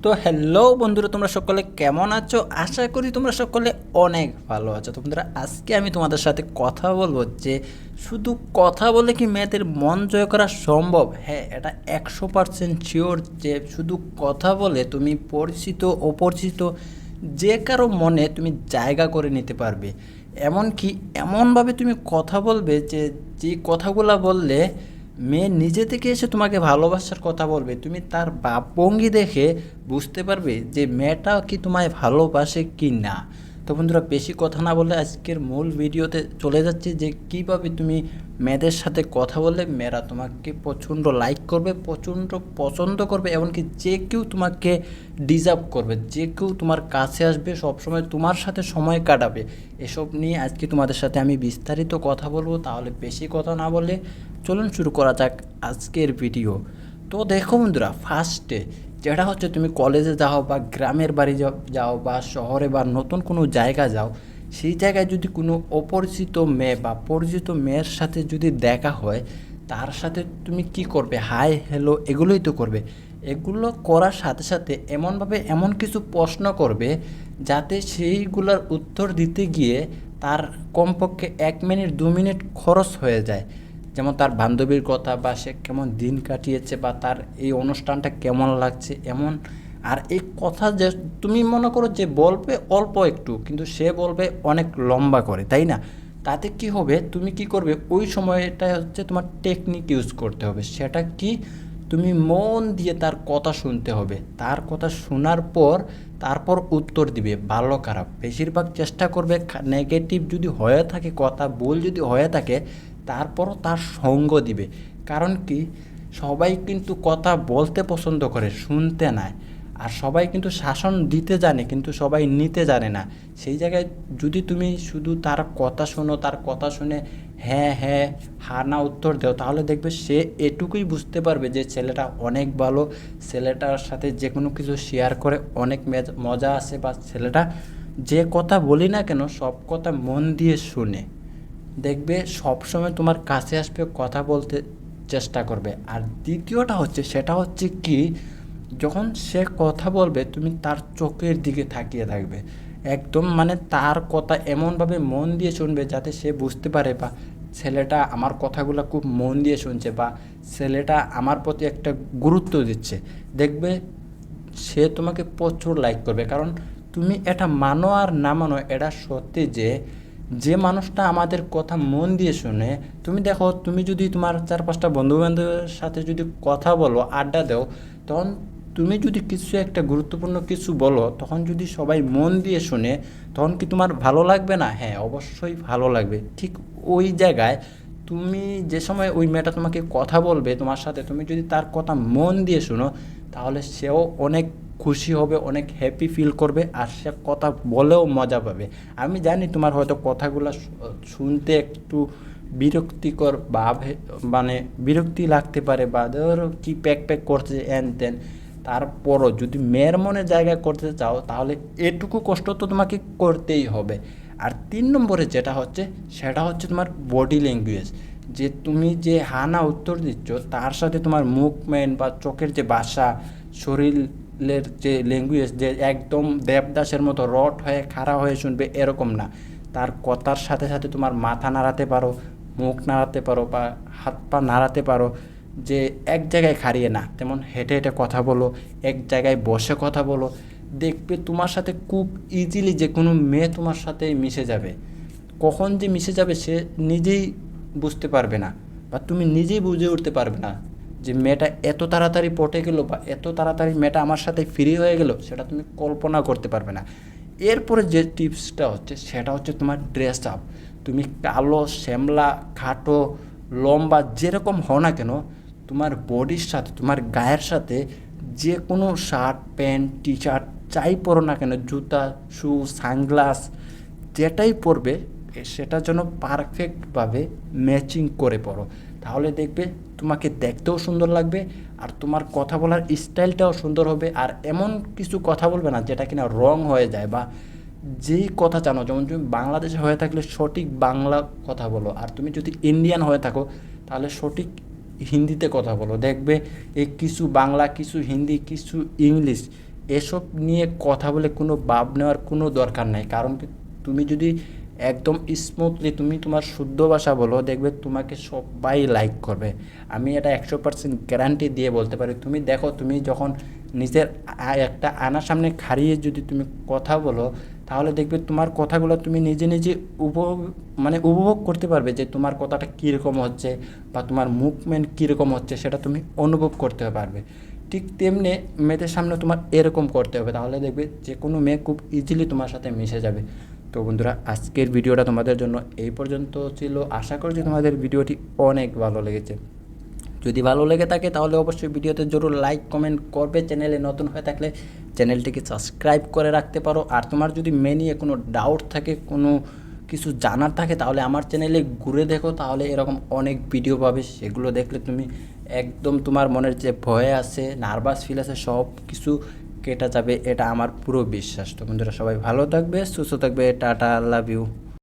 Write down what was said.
তো হ্যালো বন্ধুরা, তোমরা সকলে কেমন আছো? আশা করি তোমরা সকলে অনেক ভালো আছো। তো বন্ধুরা, আজকে আমি তোমাদের সাথে কথা বলবো যে শুধু কথা বলে কি মেয়েদের মন জয় করা সম্ভব? হ্যাঁ, এটা 100% শিওর যে শুধু কথা বলে তুমি পরিচিত অপরিচিত যে কারো মনে তুমি জায়গা করে নিতে পারবে। এমনকি এমনভাবে তুমি কথা বলবে যে যে কথাগুলো বললে মেয়ে নিজে থেকে এসে তোমাকে ভালোবাসার কথা বলবে। তুমি তার ভাবভঙ্গি দেখে বুঝতে পারবে যে মেয়েটা কি তোমায় ভালোবাসে কি না। তো বন্ধুরা, বেশি কথা না বলে আজকের মূল ভিডিওতে চলে যাচ্ছে যে কিভাবে তুমি মেয়েদের সাথে কথা বললে মেয়েরা তোমাকে প্রচণ্ড লাইক করবে, প্রচণ্ড পছন্দ করবে, এমনকি যে কেউ তোমাকে ডিজার্ভ করবে, যে কেউ তোমার কাছে আসবে, সবসময় তোমার সাথে সময় কাটাবে। এসব নিয়ে আজকে তোমাদের সাথে আমি বিস্তারিত কথা বলবো। তাহলে বেশি কথা না বলে চলুন শুরু করা যাক আজকের ভিডিও। তো দেখো বন্ধুরা, ফার্স্টে যেটা হচ্ছে, তুমি কলেজে যাও বা গ্রামের বাড়ি যাও বা শহরে বা নতুন কোনো জায়গা যাও, সেই জায়গায় যদি কোনো অপরিচিত মেয়ে বা পরিচিত মেয়ের সাথে যদি দেখা হয়, তার সাথে তুমি কি করবে? হাই হ্যালো এগুলোই তো করবে। এগুলো করার সাথে সাথে এমনভাবে এমন কিছু প্রশ্ন করবে যাতে সেইগুলোর উত্তর দিতে গিয়ে তার কমপক্ষে 1 মিনিট 2 মিনিট খরচ হয়ে যায়। যেমন তার বান্ধবীর কথা, বা সে কেমন দিন কাটিয়েছে, বা তার এই অনুষ্ঠানটা কেমন লাগছে এমন। আর এই কথা যে তুমি মনে করো যে বলবে অল্প একটু, কিন্তু সে বলবে অনেক লম্বা করে, তাই না? তাতে কি হবে, তুমি কি করবে ওই সময়টা হচ্ছে তোমার টেকনিক ইউজ করতে হবে। সেটা কি, তুমি মন দিয়ে তার কথা শুনতে হবে। তার কথা শোনার পর তারপর উত্তর দিবে, ভালো খারাপ। বেশিরভাগ চেষ্টা করবে নেগেটিভ যদি হয়ে থাকে, কথা ভুল যদি হয়ে থাকে, তারপরও তার সঙ্গ দিবে। কারণ কি, সবাই কিন্তু কথা বলতে পছন্দ করে, শুনতে নয়। আর সবাই কিন্তু শাসন দিতে জানে, কিন্তু সবাই নিতে জানে না। সেই জায়গায় যদি তুমি শুধু তার কথা শোনো, তার কথা শুনে হ্যাঁ হ্যাঁ হা না উত্তর দাও, তাহলে দেখবে সে এটুকুই বুঝতে পারবে যে ছেলেটা অনেক ভালো, ছেলেটার সাথে যে কোনো কিছু শেয়ার করে অনেক মজা আসে, বা ছেলেটা যে কথা বলি না কেন সব কথা মন দিয়ে শুনে। দেখবে সবসময় তোমার কাছে আসবে, কথা বলতে চেষ্টা করবে। আর দ্বিতীয়টা হচ্ছে, সেটা হচ্ছে কি, যখন সে কথা বলবে তুমি তার চোখের দিকে তাকিয়ে থাকবে। একদম মানে তার কথা এমনভাবে মন দিয়ে শুনবে যাতে সে বুঝতে পারে, বা ছেলেটা আমার কথাগুলো খুব মন দিয়ে শুনছে, বা ছেলেটা আমার প্রতি একটা গুরুত্ব দিচ্ছে। দেখবে সে তোমাকে প্রচুর লাইক করবে। কারণ তুমি এটা মানো আর না মানো, এটা সত্যি যে যে মানুষটা আমাদের কথা মন দিয়ে শুনে, তুমি দেখো, তুমি যদি তোমার 4-5টা বন্ধুবান্ধবের সাথে যদি কথা বলো, আড্ডা দাও, তখন তুমি যদি কিছু একটা গুরুত্বপূর্ণ কিছু বলো, তখন যদি সবাই মন দিয়ে শুনে, তখন কি তোমার ভালো লাগবে না? হ্যাঁ, অবশ্যই ভালো লাগবে। ঠিক ওই জায়গায় তুমি যে সময় ওই মেয়েটা তোমাকে কথা বলবে তোমার সাথে, তুমি যদি তার কথা মন দিয়ে শুনো, তাহলে সেও অনেক খুশি হবে, অনেক হ্যাপি ফিল করবে, আর সে কথা বলেও মজা পাবে। আমি জানি তোমার হয়তো কথাগুলো শুনতে একটু বিরক্তিকর মানে বিরক্তি লাগতে পারে, বা ধরো কি প্যাক প্যাক করছে এন তেন। তারপরও যদি মেয়ের মনে জায়গা করতে চাও, তাহলে এটুকু কষ্ট তো তোমাকে করতেই হবে। আর 3 নম্বরে যেটা হচ্ছে, সেটা হচ্ছে তোমার বডি ল্যাঙ্গুয়েজ। যে তুমি যে হানা উত্তর দিচ্ছ, তার সাথে তোমার মুভমেন্ট বা চোখের যে ভাষা, শরীরের যে ল্যাঙ্গুয়েজ, যে একদম দেবদাসের মতো রট হয়ে খাড়া হয়ে শুনবে এরকম না। তার কথার সাথে সাথে তোমার মাথা নাড়াতে পারো, মুখ নাড়াতে পারো, বা হাত পা নাড়াতে পারো। যে এক জায়গায় খাড়িয়ে না, তেমন হেঁটে হেঁটে কথা বলো, এক জায়গায় বসে কথা বলো। দেখবে তোমার সাথে খুব ইজিলি যে কোনো মেয়ে তোমার সাথে মিশে যাবে। কখন যে মিশে যাবে সে নিজেই বুঝতে পারবে না, বা তুমি নিজেই বুঝে উঠতে পারবে না যে মেয়েটা এত তাড়াতাড়ি পটে গেল, বা এত তাড়াতাড়ি মেয়েটা আমার সাথে ফ্রি হয়ে গেল, সেটা তুমি কল্পনা করতে পারবে না। এরপরে যে টিপসটা হচ্ছে, সেটা হচ্ছে তোমার ড্রেস আপ। তুমি কালো, শ্যামলা, খাটো, লম্বা যেরকম হও না কেন, তোমার বডির সাথে, তোমার গায়ের সাথে যে কোনো শার্ট প্যান্ট টি শার্ট যাই পরো না কেন, জুতা শু সানগ্লাস যেটাই পরবে, সেটা যেন পারফেক্টভাবে ম্যাচিং করে পরো। তাহলে দেখবে তোমাকে দেখতেও সুন্দর লাগবে, আর তোমার কথা বলার স্টাইলটাও সুন্দর হবে। আর এমন কিছু কথা বলবে না যেটা কিনা রং হয়ে যায়, বা যেই কথা জানো, যেমন তুমি বাংলাদেশে হয়ে থাকলে সঠিক বাংলা কথা বলো, আর তুমি যদি ইন্ডিয়ান হয়ে থাকো তাহলে সঠিক হিন্দিতে কথা বলো। দেখবে এই কিছু বাংলা, কিছু হিন্দি, কিছু ইংলিশ, এসব নিয়ে কথা বলে কোনো ভাব নেওয়ার কোনো দরকার নাই। কারণ কি, তুমি যদি একদম স্মুথলি তুমি তোমার শুদ্ধ ভাষা বলো, দেখবে তোমাকে সবাই লাইক করবে। আমি এটা 100% গ্যারান্টি দিয়ে বলতে পারি। তুমি দেখো, তুমি যখন নিজের একটা আয়নার সামনে খাড়িয়ে যদি তুমি কথা বলো, তাহলে দেখবে তোমার কথাগুলো তুমি নিজে নিজে উপভোগ করতে পারবে যে তোমার কথাটা কীরকম হচ্ছে বা তোমার মুভমেন্ট কীরকম হচ্ছে, সেটা তুমি অনুভব করতে পারবে। ঠিক তেমনি মেয়েদের সামনে তোমার এরকম করতে হবে, তাহলে দেখবে যে কোনো মেয়ে খুব ইজিলি তোমার সাথে মিশে যাবে। তো বন্ধুরা, আজকের ভিডিওটা তোমাদের জন্য এই পর্যন্ত ছিল। আশা করছি তোমাদের ভিডিওটি অনেক ভালো লেগেছে। যদি ভালো লেগে থাকে তাহলে অবশ্যই ভিডিওতে জরুর লাইক কমেন্ট করবে। চ্যানেলে নতুন হয়ে থাকলে চ্যানেলটিকে সাবস্ক্রাইব করে রাখতে পারো। আর তোমার যদি মেয়ে নিয়ে কোনো ডাউট থাকে, কোনো কিছু জানার থাকে, তাহলে আমার চ্যানেলে ঘুরে দেখো, তাহলে এরকম অনেক ভিডিও পাবে। সেগুলো দেখলে তুমি একদম তোমার মনের যে ভয় আছে, নার্ভাস ফিল আছে, সব কিছু কেটে যাবে, এটা আমার পুরো বিশ্বাস। তো বন্ধুরা, সবাই ভালো থাকবে, সুস্থ থাকবে, টাটা, লাভ ইউ।